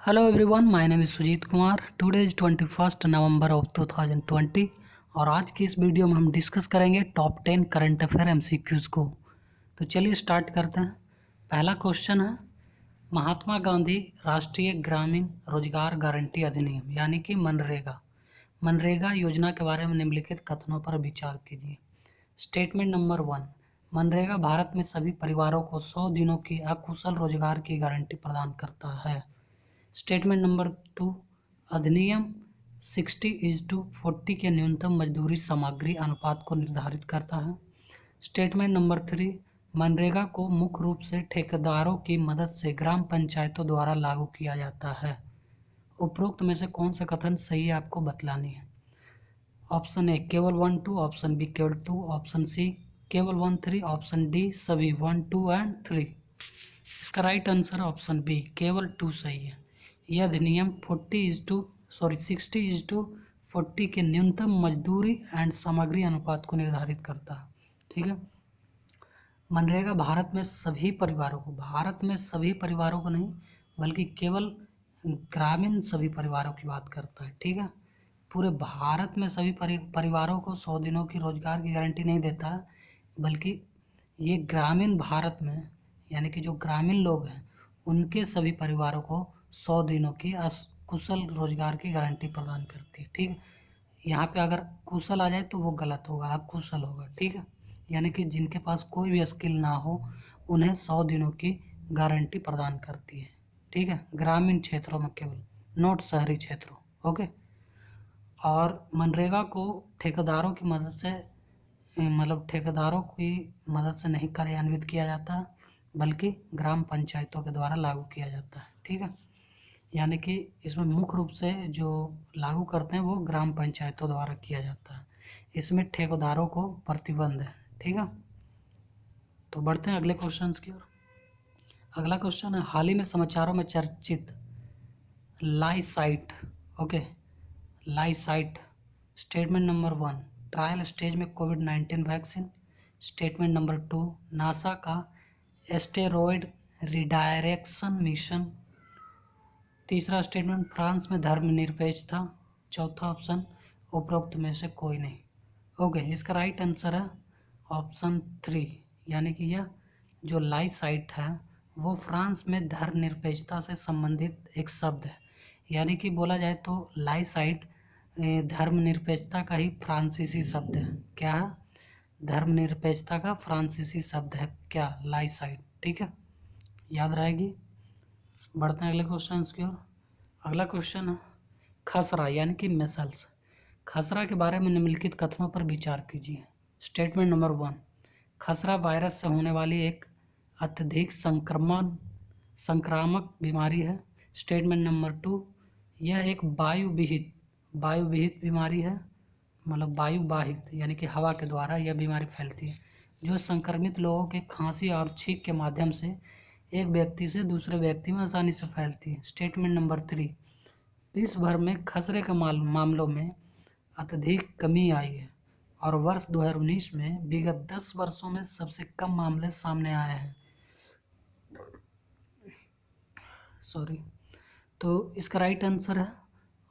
Hello everyone, my name is Sujeet Kumar. Today is 21 November of 2020 और आज की इस वीडियो में हम डिस्कस करेंगे टॉप 10 करंट अफेयर एमसीक्यूज़ को। तो चलिए स्टार्ट करते हैं। पहला क्वेश्चन है, महात्मा गांधी राष्ट्रीय ग्रामीण रोजगार गारंटी अधिनियम यानी कि मनरेगा योजना के बारे में निम्नलिखित कथनों पर विचार कीजिए। स्टेटमेंट नंबर 1, मनरेगा भारत में सभी परिवारों को 100 दिनों की अकुशल रोजगार की गारंटी प्रदान करता है। स्टेटमेंट नंबर 2, अधिनियम 60:40 के न्यूनतम मजदूरी सामग्री अनुपात को निर्धारित करता है। स्टेटमेंट नंबर 3, मनरेगा को मुख्य रूप से ठेकेदारों की मदद से ग्राम पंचायतों द्वारा लागू किया जाता है। उपरोक्त में से कौन सा कथन सही है आपको बतलानी है। ऑप्शन ए केवल 1 2, ऑप्शन बी केवल 2, ऑप्शन सी केवल 1 3, ऑप्शन डी सभी 1 2 एंड 3। इसका राइट आंसर ऑप्शन बी केवल 2 सही है। यह अधिनियम 60:40 के न्यूनतम मजदूरी एंड सामग्री अनुपात को निर्धारित करता है। ठीक है, मनरेगा भारत में सभी परिवारों को नहीं बल्कि केवल ग्रामीण सभी परिवारों की बात करता है। ठीक है, पूरे भारत में सभी परिवारों को 100 दिनों की रोजगार की गारंटी नहीं देता है, बल्कि ये ग्रामीण भारत में यानी कि जो ग्रामीण लोग हैं उनके सभी परिवारों को 100 दिनों की कुशल रोजगार की गारंटी प्रदान करती है। ठीक है, यहाँ पे अगर कुशल आ जाए तो वो गलत होगा, अकुशल होगा। ठीक है, यानी कि जिनके पास कोई भी स्किल ना हो उन्हें 100 दिनों की गारंटी प्रदान करती है। ठीक है, ग्रामीण क्षेत्रों में केवल, नॉट शहरी क्षेत्रों। ओके, और मनरेगा को ठेकेदारों की मदद से नहीं कार्यान्वित किया जाता, बल्कि ग्राम पंचायतों के द्वारा लागू किया जाता है। ठीक है, यानी कि इसमें मुख्य रूप से जो लागू करते हैं वो ग्राम पंचायतों द्वारा किया जाता है। इसमें ठेकेदारों को प्रतिबंध है। ठीक है, तो बढ़ते हैं अगले क्वेश्चन की ओर। अगला क्वेश्चन है, हाल ही में समाचारों में चर्चित लाइसाइट। ओके, लाइसाइट। स्टेटमेंट नंबर 1, ट्रायल स्टेज में कोविड-19 वैक्सीन। स्टेटमेंट नंबर 2, नासा का एस्टेरॉयड रिडायरेक्शन मिशन। तीसरा स्टेटमेंट, फ्रांस में धर्मनिरपेक्षता। चौथा ऑप्शन, उपरोक्त में से कोई नहीं। ओके, इसका राइट आंसर है ऑप्शन 3, यानी कि यह जो लाइसाइट है वो फ्रांस में धर्मनिरपेक्षता से संबंधित एक शब्द है। यानी कि बोला जाए तो लाइसाइट धर्मनिरपेक्षता का ही फ्रांसीसी शब्द है। क्या है? धर्मनिरपेक्षता का फ्रांसीसी शब्द है क्या? लाइसाइट। ठीक है, याद रहेगी। बढ़ते हैं अगले क्वेश्चन की ओर। अगला क्वेश्चन है, खसरा यानी कि मेसल्स। खसरा के बारे में निम्नलिखित कथनों पर विचार कीजिए। स्टेटमेंट नंबर 1, खसरा वायरस से होने वाली एक अत्यधिक संक्रामक बीमारी है। स्टेटमेंट नंबर 2, यह एक वायुविहित बीमारी है, मतलब वायुवाहित यानी कि हवा के द्वारा यह बीमारी फैलती है, जो संक्रमित लोगों के खांसी और छींक के माध्यम से एक व्यक्ति से दूसरे व्यक्ति में आसानी से फैलती है। स्टेटमेंट नंबर 3, विश्व भर में खसरे के मामलों में अत्यधिक कमी आई है और वर्ष 2019 में विगत 10 वर्षों में सबसे कम मामले सामने आए हैं। तो इसका राइट आंसर है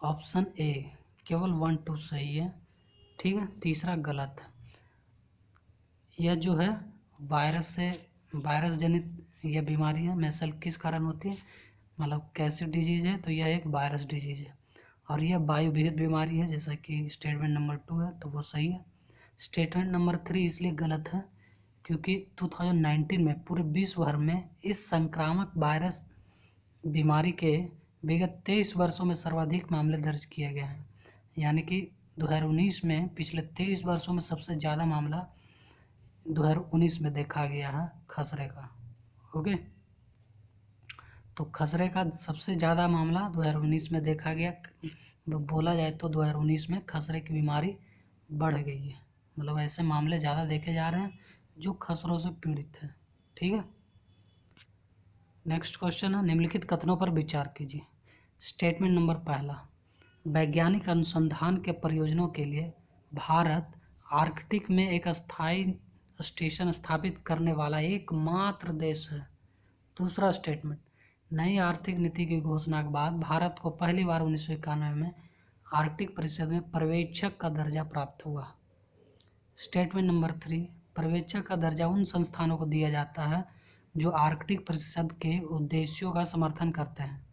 ऑप्शन ए, केवल 1 2 सही है। ठीक है, तीसरा गलत है। यह जो है वायरस जनित यह बीमारी है। मेसल किस कारण होती है, मतलब कैसी डिजीज है, तो यह एक वायरस डिजीज है और यह वायुविहित बीमारी है, जैसा कि स्टेटमेंट नंबर 2 है, तो वो सही है। स्टेटमेंट नंबर 3 इसलिए गलत है क्योंकि 2019 में पूरे विश्व भर में इस संक्रामक वायरस बीमारी के विगत 23 वर्षों में सर्वाधिक मामले दर्ज किए गए हैं। यानी कि 2019 में पिछले 23 वर्षों में सबसे ज़्यादा मामला 2019 में देखा गया है खसरे का। ओके, तो खसरे का सबसे ज़्यादा मामला 2019 में देखा गया। बोला जाए तो 2019 में खसरे की बीमारी बढ़ गई है, मतलब ऐसे मामले ज़्यादा देखे जा रहे हैं जो खसरों से पीड़ित हैं। ठीक है, नेक्स्ट क्वेश्चन है, निम्नलिखित कथनों पर विचार कीजिए। स्टेटमेंट नंबर 1, वैज्ञानिक अनुसंधान के प्रयोजनों के लिए भारत आर्कटिक में एक अस्थायी स्टेशन स्थापित करने वाला एकमात्र देश है। दूसरा स्टेटमेंट, नई आर्थिक नीति की घोषणा के बाद भारत को पहली बार 1991 में आर्कटिक परिषद में पर्यवेक्षक का दर्जा प्राप्त हुआ। स्टेटमेंट नंबर 3, पर्यवेक्षक का दर्जा उन संस्थानों को दिया जाता है जो आर्कटिक परिषद के उद्देश्यों का समर्थन करते हैं,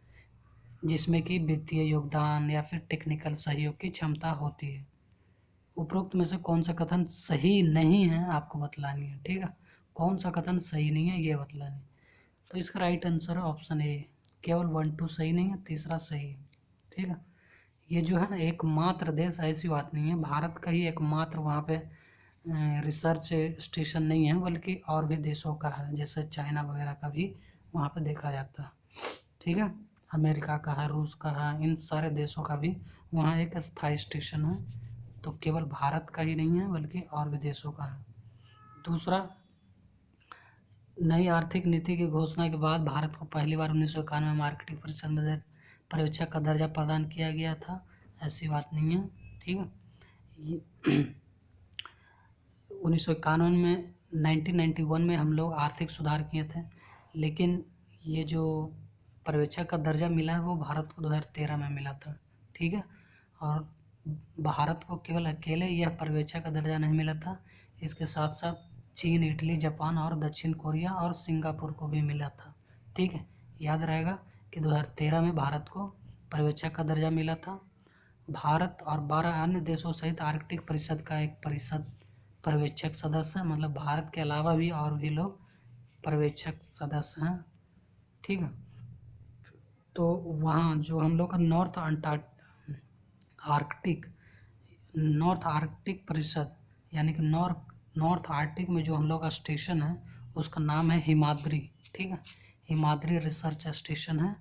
जिसमें कि वित्तीय योगदान या फिर टेक्निकल सहयोग की क्षमता होती है। उपरोक्त में से कौन सा कथन सही नहीं है आपको बतलानी है, ठीक है। कौन सा कथन सही नहीं है ये बतलानी है। तो इसका राइट आंसर है ऑप्शन ए, केवल 1 2 सही नहीं है, तीसरा सही है, ठीक है। ये जो है ना एकमात्र देश, ऐसी बात नहीं है भारत का ही एकमात्र वहाँ पे रिसर्च स्टेशन नहीं है, बल्कि और भी देशों का है, जैसे चाइना वगैरह का भी वहाँ पे देखा जाता है, ठीक है। अमेरिका का है, रूस का है, इन सारे देशों का भी वहाँ एक स्थायी स्टेशन है। तो केवल भारत का ही नहीं है बल्कि और भी देशों का है। दूसरा, नई आर्थिक नीति की घोषणा के बाद भारत को पहली बार 1991 में आर्कटिक परिषद में पर्यवेक्षक का दर्जा प्रदान किया गया था, ऐसी बात नहीं है, ठीक है। 1991 में 1991 में हम लोग आर्थिक सुधार किए थे, लेकिन ये जो पर्यवेक्षक का दर्जा मिला है वो भारत को 2013 में मिला था, ठीक है। और भारत को केवल अकेले यह पर्यवेक्षक का दर्जा नहीं मिला था, इसके साथ साथ चीन, इटली, जापान और दक्षिण कोरिया और सिंगापुर को भी मिला था, ठीक है। याद रहेगा कि 2013 में भारत को पर्यवेक्षक का दर्जा मिला था। भारत और 12 अन्य देशों सहित आर्कटिक परिषद का एक पर्यवेक्षक सदस्य, मतलब भारत के अलावा भी और भी लोग पर्यवेक्षक सदस्य हैं, ठीक है। तो वहाँ जो हम लोग का नॉर्थ आर्कटिक परिषद यानी कि नॉर्थ आर्कटिक में जो हम लोग का स्टेशन है उसका नाम है हिमाद्री, ठीक है। हिमाद्री रिसर्च स्टेशन है,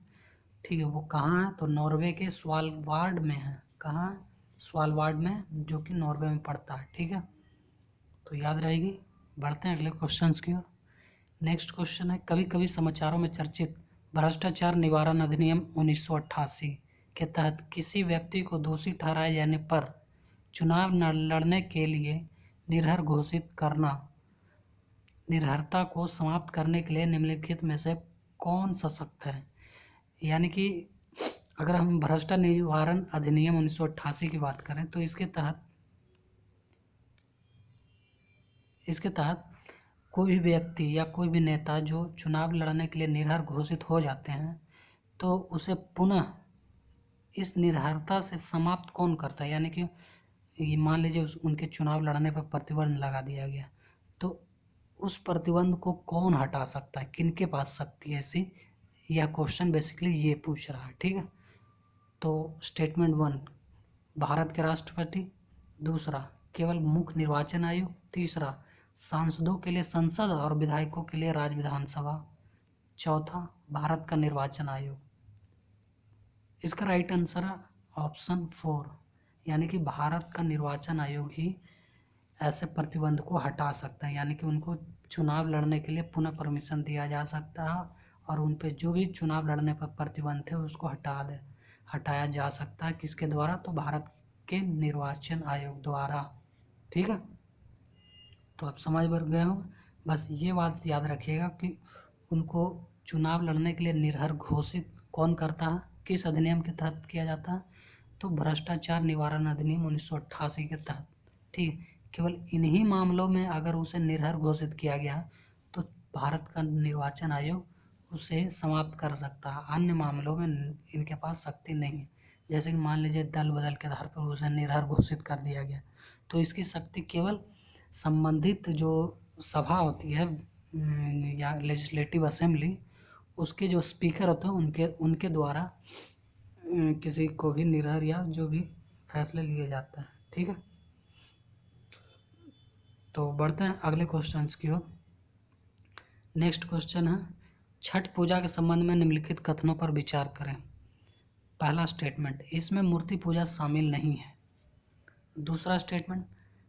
ठीक है। वो कहाँ है? तो नॉर्वे के स्वालबार्ड में है। कहाँ है? स्वालबार्ड में, जो कि नॉर्वे में पड़ता है, ठीक है। तो याद रहेगी। बढ़ते हैं अगले क्वेश्चंस की ओर। नेक्स्ट क्वेश्चन है, कभी कभी समाचारों में चर्चित भ्रष्टाचार निवारण अधिनियम 1988 के तहत किसी व्यक्ति को दोषी ठहराए जाने पर चुनाव लड़ने के लिए निर्भरता को समाप्त करने के लिए निम्नलिखित में से कौन सशक्त है। यानी कि अगर हम भ्रष्टाचार निवारण अधिनियम 1988 की बात करें तो इसके तहत कोई भी व्यक्ति या कोई भी नेता जो चुनाव लड़ने के लिए निर्भर घोषित हो जाते हैं तो उसे पुनः इस निर्भरता से समाप्त कौन करता है। यानी कि ये मान लीजिए उनके चुनाव लड़ने पर प्रतिबंध लगा दिया गया, तो उस प्रतिबंध को कौन हटा सकता है, किनके पास शक्ति है ऐसी, यह क्वेश्चन बेसिकली ये पूछ रहा है, ठीक है। तो स्टेटमेंट 1, भारत के राष्ट्रपति। दूसरा, केवल मुख्य निर्वाचन आयोग। तीसरा, सांसदों के लिए संसद और विधायकों के लिए राज्य विधानसभा। चौथा, भारत का निर्वाचन आयोग। इसका राइट आंसर है ऑप्शन 4, यानी कि भारत का निर्वाचन आयोग ही ऐसे प्रतिबंध को हटा सकता है, यानी कि उनको चुनाव लड़ने के लिए पुनः परमिशन दिया जा सकता है और उन पे जो भी चुनाव लड़ने पर प्रतिबंध थे उसको हटाया जा सकता है। किसके द्वारा? तो भारत के निर्वाचन आयोग द्वारा, ठीक है। तो आप समझ भर गए हो। बस ये बात याद रखिएगा कि उनको चुनाव लड़ने के लिए निर्भर घोषित कौन करता है, किस अधिनियम के तहत किया जाता है, तो भ्रष्टाचार निवारण अधिनियम 1988 के तहत, ठीक है। केवल इन्हीं मामलों में अगर उसे निर्भर घोषित किया गया तो भारत का निर्वाचन आयोग उसे समाप्त कर सकता है, अन्य मामलों में इनके पास शक्ति नहीं है। जैसे कि मान लीजिए दल बदल के आधार पर उसे निर्भर घोषित कर दिया गया, तो इसकी शक्ति केवल संबंधित जो सभा होती है या लेजिस्लेटिव असेंबली, उसके जो स्पीकर होते हैं उनके द्वारा किसी को भी निर्भर या जो भी फैसले लिए जाते हैं, ठीक है। तो बढ़ते हैं अगले क्वेश्चंस की ओर। नेक्स्ट क्वेश्चन है, छठ पूजा के संबंध में निम्नलिखित कथनों पर विचार करें। पहला स्टेटमेंट, इसमें मूर्ति पूजा शामिल नहीं है। दूसरा स्टेटमेंट,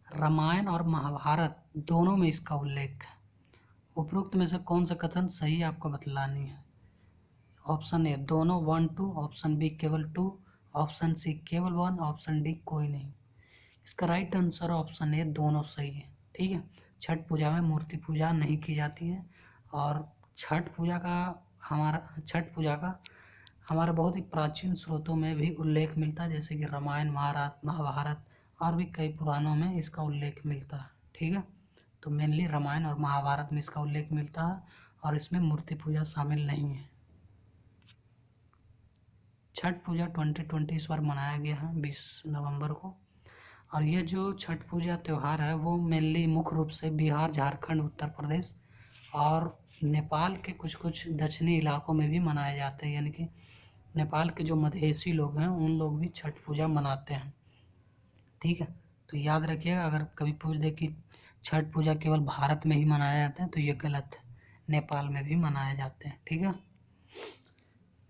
रामायण और महाभारत दोनों में इसका उल्लेख है। उपरोक्त में से कौन सा कथन सही आपको बतलानी है। ऑप्शन ए दोनों 1 2, ऑप्शन बी केवल 2, ऑप्शन सी केवल 1, ऑप्शन डी कोई नहीं। इसका राइट आंसर ऑप्शन ए दोनों सही है, ठीक है। छठ पूजा में मूर्ति पूजा नहीं की जाती है और छठ पूजा का हमारा छठ पूजा का हमारे बहुत ही प्राचीन स्रोतों में भी उल्लेख मिलता है, जैसे कि रामायण, महाभारत और भी कई पुराणों में इसका उल्लेख मिलता है। ठीक है, तो मेनली रामायण और महाभारत में इसका उल्लेख मिलता है और इसमें मूर्ति पूजा शामिल नहीं है। छठ पूजा 2020 इस बार मनाया गया है 20 नवंबर को। और ये जो छठ पूजा त्यौहार है वो मेनली मुख्य रूप से बिहार, झारखंड, उत्तर प्रदेश और नेपाल के कुछ कुछ दक्षिणी इलाकों में भी मनाए जाते हैं, यानी कि नेपाल के जो मधेसी लोग हैं उन लोग भी छठ पूजा मनाते हैं। ठीक है, तो याद रखिएगा, अगर कभी पूछ दे कि छठ पूजा केवल भारत में ही मनाया जाता है तो ये गलत है, नेपाल में भी मनाए जाते हैं। ठीक है,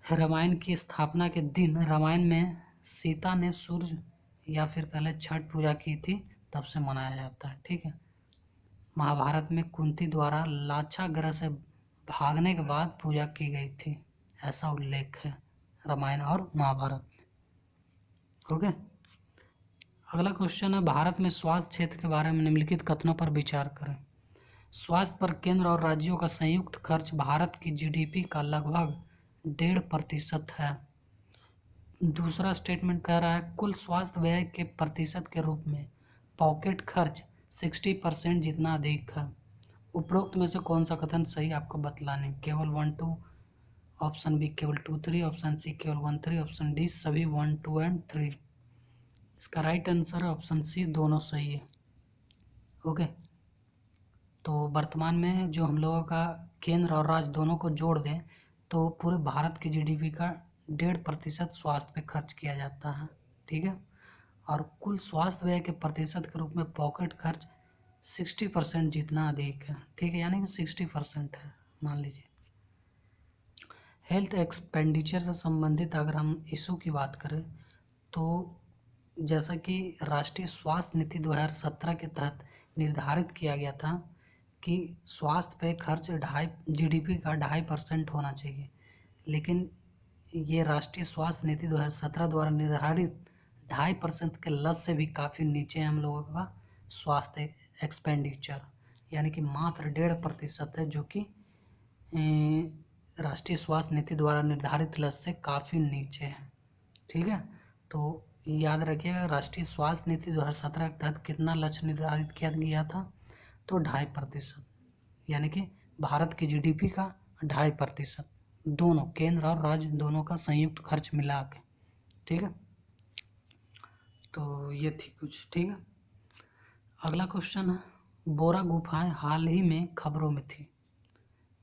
रामायण की स्थापना के दिन रामायण में सीता ने सूर्य या फिर कह लें छठ पूजा की थी, तब से मनाया जाता है। ठीक है, महाभारत में कुंती द्वारा लाक्षागृह से भागने के बाद पूजा की गई थी, ऐसा उल्लेख है रामायण और महाभारत में। ओके, अगला क्वेश्चन है, भारत में स्वास्थ्य क्षेत्र के बारे में निम्नलिखित कथनों पर विचार करें। स्वास्थ्य पर केंद्र और राज्यों का संयुक्त खर्च भारत की जीडीपी का लगभग 1.5% है। दूसरा स्टेटमेंट कह रहा है, कुल स्वास्थ्य व्यय के प्रतिशत के रूप में पॉकेट खर्च 60% जितना अधिक है। उपरोक्त में से कौन सा कथन सही आपको बतलाने, केवल 1 2, ऑप्शन बी केवल 2 3, ऑप्शन सी केवल 1 3, ऑप्शन डी सभी 1 2 एंड 3। इसका राइट आंसर है ऑप्शन सी, दोनों सही है। ओके, तो वर्तमान में जो हम लोगों का केंद्र और राज्य दोनों को जोड़ दें तो पूरे भारत की जीडीपी का 1.5% स्वास्थ्य पे खर्च किया जाता है। ठीक है, और कुल स्वास्थ्य व्यय के प्रतिशत के रूप में पॉकेट खर्च 60% जितना अधिक है। ठीक है, यानी कि 60% है मान लीजिए। हेल्थ एक्सपेंडिचर से संबंधित अगर हम इशू की बात करें तो जैसा कि राष्ट्रीय स्वास्थ्य नीति 2017 के तहत निर्धारित किया गया था कि स्वास्थ्य पे खर्च जीडीपी का 2.5% होना चाहिए, लेकिन ये राष्ट्रीय स्वास्थ्य नीति 2017 द्वारा निर्धारित 2.5% के लक्ष्य से भी काफ़ी नीचे है हम लोगों का स्वास्थ्य एक्सपेंडिचर, यानी कि मात्र 1.5% है, जो कि राष्ट्रीय स्वास्थ्य नीति द्वारा निर्धारित लक्ष्य से काफ़ी नीचे है। ठीक है, तो याद रखिएगा, राष्ट्रीय स्वास्थ्य नीति 2017 के तहत कितना लक्ष्य निर्धारित किया गया था, तो 2.5%, यानी कि भारत की जीडीपी का 2.5%, दोनों केंद्र और राज्य दोनों का संयुक्त खर्च मिला के। ठीक है, तो ये थी कुछ। ठीक है, अगला क्वेश्चन है, बोरा गुफाएं हाल ही में खबरों में थी।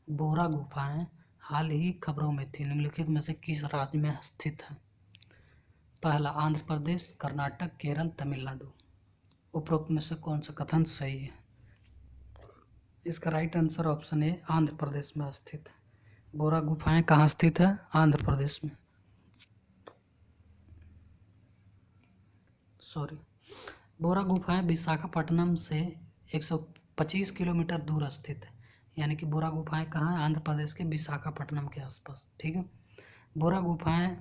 बोरा गुफाएं हाल ही खबरों में थी, निम्नलिखित में से किस राज्य में स्थित है। पहला आंध्र प्रदेश, कर्नाटक, केरल, तमिलनाडु। उपरोक्त में से कौन सा कथन सही है। इसका right answer option A, Andhra Pradesh में स्थित है। बोरा गुफाएं कहाँ स्थित है, आंध्र प्रदेश में। बोरा गुफाएं विशाखापट्टनम से 125 किलोमीटर दूर स्थित है, यानी कि बोरा गुफाएं कहाँ है, आंध्र प्रदेश के विशाखापट्टनम के आसपास। ठीक है, बोरा गुफाएं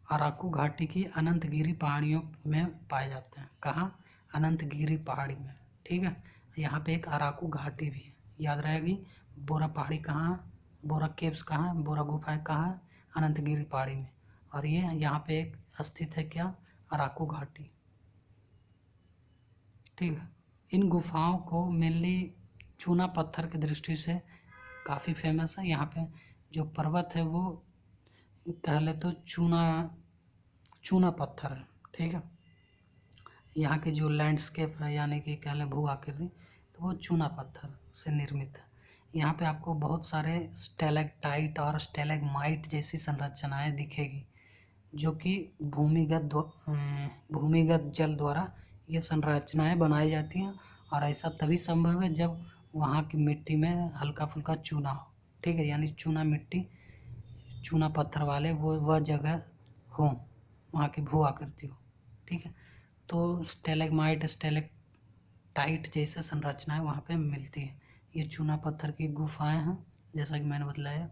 अराकू घाटी की अनंतगिरी पहाड़ियों में पाए जाते हैं। कहाँ, अनंतगिरी पहाड़ी में। ठीक है, यहाँ पे एक अराकू घाटी भी है, याद रहेगी। बोरा पहाड़ी कहाँ है, बोरा केव्स कहाँ है, बोरा गुफाएं कहाँ है, अनंतगिरी पहाड़ी में। और ये यहाँ पे एक स्थित है क्या, अराकू घाटी। ठीक है, इन गुफाओं को मेनली चूना पत्थर की दृष्टि से काफ़ी फेमस है। यहाँ पे जो पर्वत है वो कह ले तो चूना पत्थर है। ठीक है, यहाँ के जो लैंडस्केप है यानी कि कह लें भू आकृति, तो वो चूना पत्थर से निर्मित है। यहाँ पे आपको बहुत सारे स्टेलेक्टाइट और स्टेलेग्माइट जैसी संरचनाएं दिखेगी, जो कि भूमिगत जल द्वारा ये संरचनाएं बनाई जाती हैं, और ऐसा तभी संभव है जब वहाँ की मिट्टी में हल्का फुल्का चूना हो। ठीक है, यानी चूना मिट्टी, चूना पत्थर वाले वह जगह हो, वहाँ की भू आकृति हो। ठीक है, तो स्टेलेग्माइट, स्टेलेक्टाइट जैसे संरचनाएं वहाँ पे मिलती है। ये चूना पत्थर की गुफाएं हैं, जैसा कि मैंने बतलाया।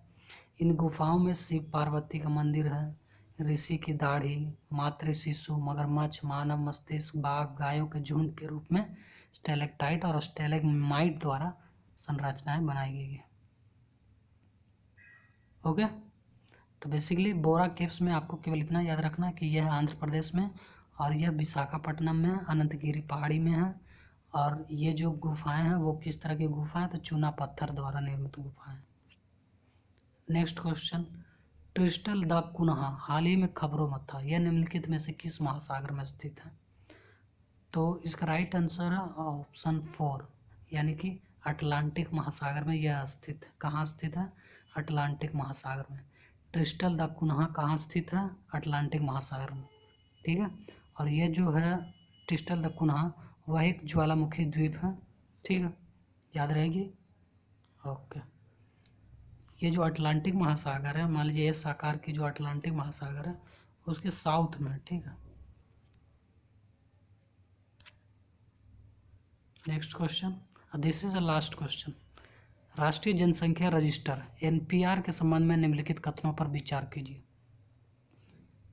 इन गुफाओं में शिव पार्वती का मंदिर है, ऋषि की दाढ़ी, मातृ शिशु, मगरमच्छ, मानव मस्तिष्क, बाघ, गायों के झुंड के रूप में स्टेलेक्टाइट और स्टेलेग्माइट द्वारा संरचनाएं बनाई गई है। ओके। तो बेसिकली बोरा केव्स में आपको केवल इतना याद रखना कि यह आंध्र प्रदेश में और यह विशाखापट्टनम में अनंतगिरी पहाड़ी में है। और ये जो गुफाएं हैं वो किस तरह की गुफाएं, तो चूना पत्थर द्वारा निर्मित गुफाएं। नेक्स्ट क्वेश्चन, क्रिस्टल द कुनहा हाल ही में खबरों में था, यह निम्नलिखित में से किस महासागर में स्थित है? तो इसका राइट आंसर है ऑप्शन 4, यानी कि अटलांटिक महासागर में यह स्थित है। कहाँ स्थित है? अटलांटिक महासागर में। क्रिस्टल द कुनहा कहाँ स्थित है? अटलांटिक महासागर में, ठीक है। और ये जो है क्रिस्टल द कुनहा वह एक ज्वालामुखी द्वीप है, ठीक है, याद रहेगी। ओके। ये जो अटलांटिक महासागर है, मान लीजिए इस आकार की जो अटलांटिक महासागर है उसके साउथ में, ठीक है। Next question, this is a last question. राष्ट्रीय जनसंख्या रजिस्टर एनपीआर के संबंध में निम्नलिखित कथनों पर विचार कीजिए।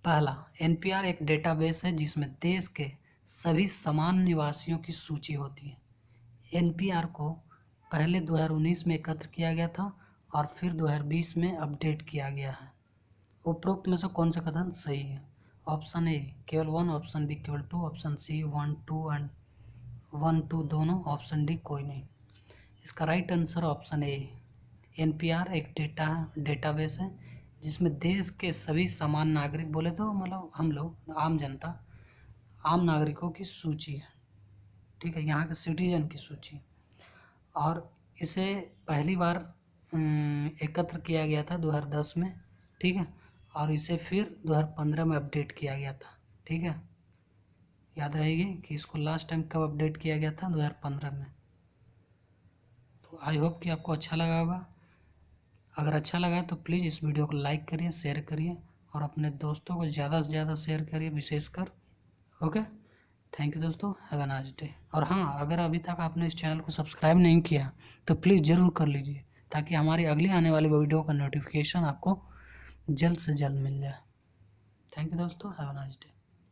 पहला, एनपीआर एक डेटाबेस है जिसमें देश के सभी समान निवासियों की सूची होती है। एनपीआर को पहले 2019 में एकत्र किया गया था और फिर 2020 में अपडेट किया गया है। उपरोक्त में से कौन सा कथन सही है? ऑप्शन ए केवल 1, ऑप्शन बी केवल 2, ऑप्शन सी 1 2 एंड 1 2 दोनों, ऑप्शन डी कोई नहीं। इसका राइट आंसर ऑप्शन ए। एनपीआर एक डेटाबेस है जिसमें देश के सभी समान नागरिक, बोले तो मतलब हम लोग आम जनता, आम नागरिकों की सूची है, ठीक है, यहाँ के सिटीजन की सूची। और इसे पहली बार एकत्र किया गया था 2010 में, ठीक है, और इसे फिर 2015 में अपडेट किया गया था, ठीक है। याद रहेगी कि इसको लास्ट टाइम कब अपडेट किया गया था? 2015 में। तो आई होप कि आपको अच्छा लगा होगा। अगर अच्छा लगा तो प्लीज़ इस वीडियो को लाइक करिए, शेयर करिए और अपने दोस्तों को ज़्यादा से ज़्यादा शेयर करिए, विशेषकर। ओके, थैंक यू दोस्तों, हैव अ नाइस डे। और हाँ, अगर अभी तक आपने इस चैनल को सब्सक्राइब नहीं किया तो प्लीज़ ज़रूर कर लीजिए, ताकि हमारी अगली आने वाली वीडियो का नोटिफिकेशन आपको जल्द से जल्द मिल जाए। थैंक यू दोस्तों, हैव अ नाइस डे।